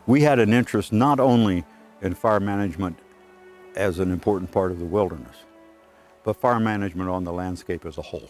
We had an interest not only in fire management as an important part of the wilderness, but fire management on the landscape as a whole.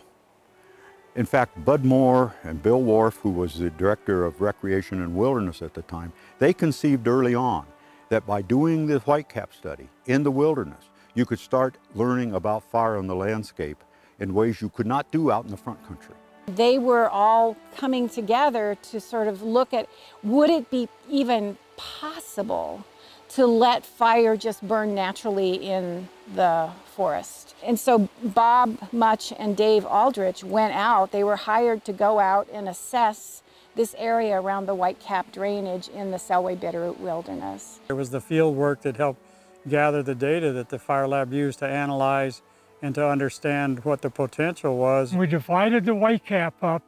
In fact, Bud Moore and Bill Wharf, who was the Director of Recreation and Wilderness at the time, they conceived early on that by doing the whitecap study in the wilderness, you could start learning about fire on the landscape in ways you could not do out in the front country. They were all coming together to sort of look at, would it be even possible to let fire just burn naturally in the forest? And so Bob Mutch and Dave Aldrich went out. They were hired to go out and assess this area around the whitecap drainage in the Selway Bitterroot Wilderness. It was the field work that helped gather the data that the fire lab used to analyze and to understand what the potential was. We divided the whitecap up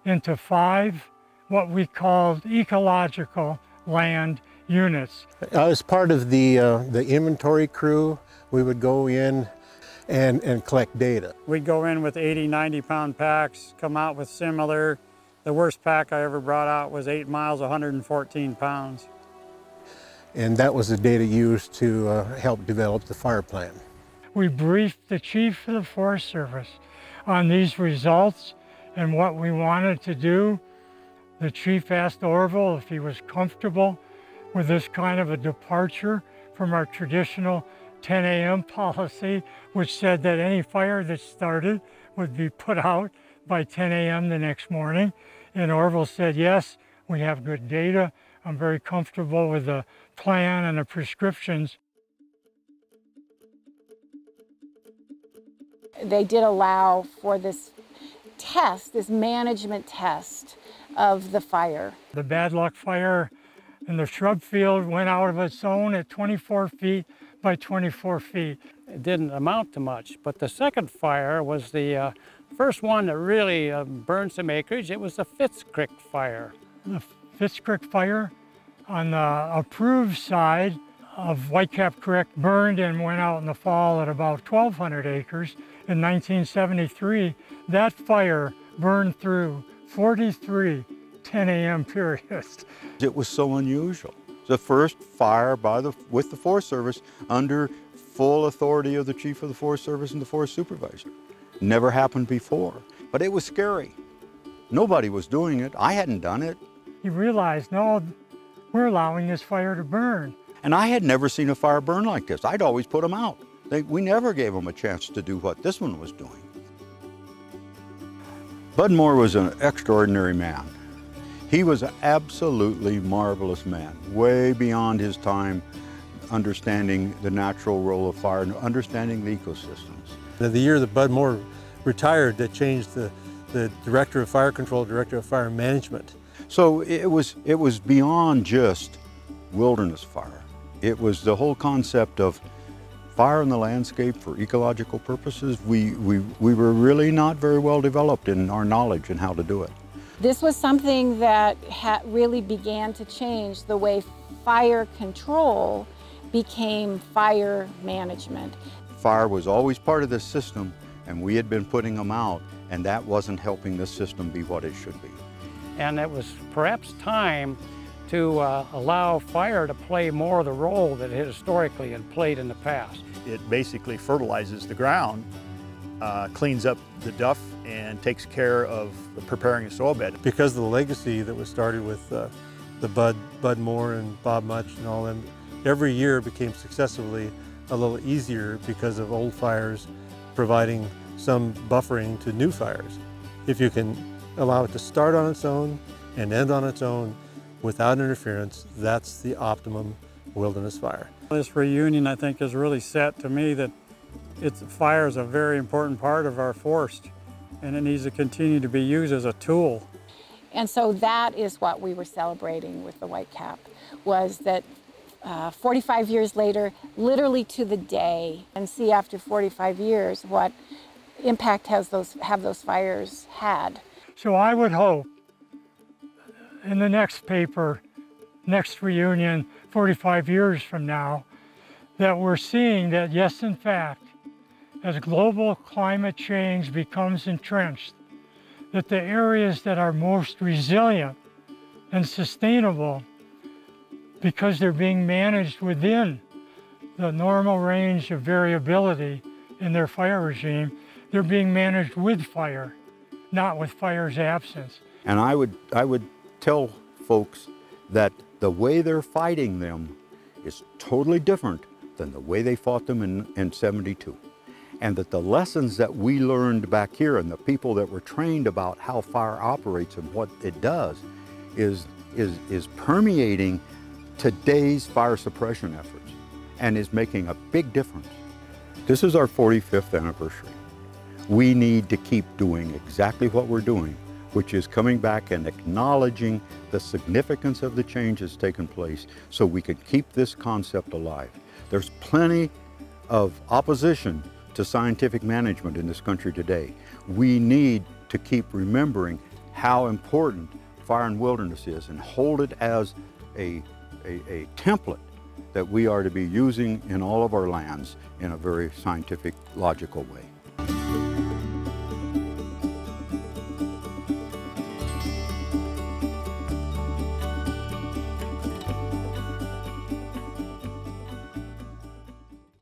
into 5 what we called ecological land units. I was part of the inventory crew. We would go in and collect data. We'd go in with 80, 90-pound packs, come out with similar. The worst pack I ever brought out was 8 miles, 114 pounds. And that was the data used to help develop the fire plan. We briefed the Chief of the Forest Service on these results and what we wanted to do. The Chief asked Orville if he was comfortable with this kind of a departure from our traditional 10 a.m. policy, which said that any fire that started would be put out by 10 a.m. the next morning. And Orville said, yes, we have good data. I'm very comfortable with the plan and the prescriptions. They did allow for this test, this management test of the fire. The bad luck fire in the shrub field went out of its own at 24 feet by 24 feet. It didn't amount to much, but the second fire was the first one that really burned some acreage. It was the Fitz Creek fire. The Fitz Creek fire on the approved side of Whitecap Creek burned and went out in the fall at about 1,200 acres. In 1973, that fire burned through 43 10 a.m. periods. It was so unusual. The first fire with the Forest Service under full authority of the Chief of the Forest Service and the Forest Supervisor. Never happened before, but it was scary. Nobody was doing it. I hadn't done it. He realized, no, we're allowing this fire to burn. And I had never seen a fire burn like this. I'd always put them out. We never gave them a chance to do what this one was doing. Bud Moore was an extraordinary man. He was an absolutely marvelous man, way beyond his time, understanding the natural role of fire and understanding the ecosystems. The year that Bud Moore retired, that changed the Director of Fire Control, Director of Fire Management. So it was beyond just wilderness fire. It was the whole concept of fire in the landscape for ecological purposes. We were really not very well developed in our knowledge and how to do it. This was something that really began to change the way fire control became fire management. Fire was always part of the system, and we had been putting them out, and that wasn't helping the system be what it should be. And it was perhaps time to allow fire to play more of the role that it historically had played in the past. It basically fertilizes the ground, cleans up the duff, and takes care of preparing the soil bed. Because of the legacy that was started with the Bud Moore and Bob Mutch and all them, every year became successively a little easier because of old fires providing some buffering to new fires. If you can allow it to start on its own and end on its own without interference, that's the optimum wilderness fire. This reunion, I think, has really set to me that fire is a very important part of our forest, and it needs to continue to be used as a tool. And so that is what we were celebrating with the Whitecap, was that 45 years later, literally to the day, and see after 45 years what impact have those fires had. So I would hope in the next paper, next reunion, 45 years from now, that we're seeing that, yes, in fact, as global climate change becomes entrenched, that the areas that are most resilient and sustainable because they're being managed within the normal range of variability in their fire regime. They're being managed with fire, not with fire's absence. And I would tell folks that the way they're fighting them is totally different than the way they fought them in 72. And that the lessons that we learned back here and the people that were trained about how fire operates and what it does is permeating today's fire suppression efforts and is making a big difference. This is our 45th anniversary. We need to keep doing exactly what we're doing, which is coming back and acknowledging the significance of the change that's taken place so we can keep this concept alive. There's plenty of opposition to scientific management in this country today. We need to keep remembering how important fire and wilderness is and hold it as a template that we are to be using in all of our lands in a very scientific, logical way.